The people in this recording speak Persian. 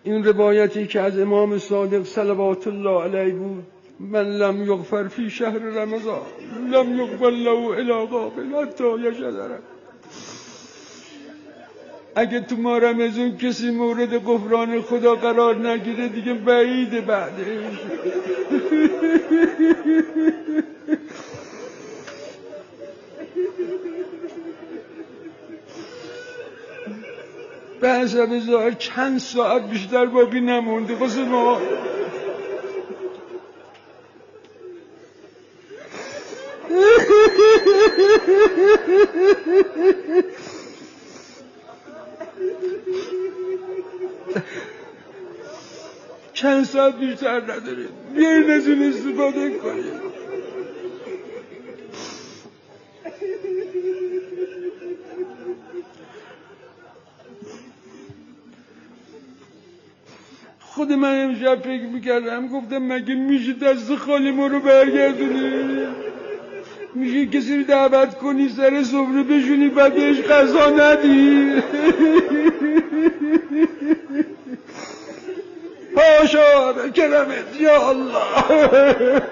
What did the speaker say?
این روایتی که از امام صادق صلوات الله علیه بود، من لم یغفر فی شهر رمضان لم یقبل له الی قابل حتی یشهد. اگه تو ماه رمضان کسی مورد غفران خدا قرار نگیره دیگه بعیده بعدش. به حسب ظاهر چند ساعت بیشتر باقی نمونده واسه ما. چند ساعت بیشتر نداریم، بیاین از این استفاده کنیم. خود من امشب فکر میکردم، گفتم مگه میشه دست خالی ما رو برگردونی؟ میشه کسی رو دعوت کنی سر سفره بشونی بعد بهش غذا ندی؟ حاشا کرمت یا الله.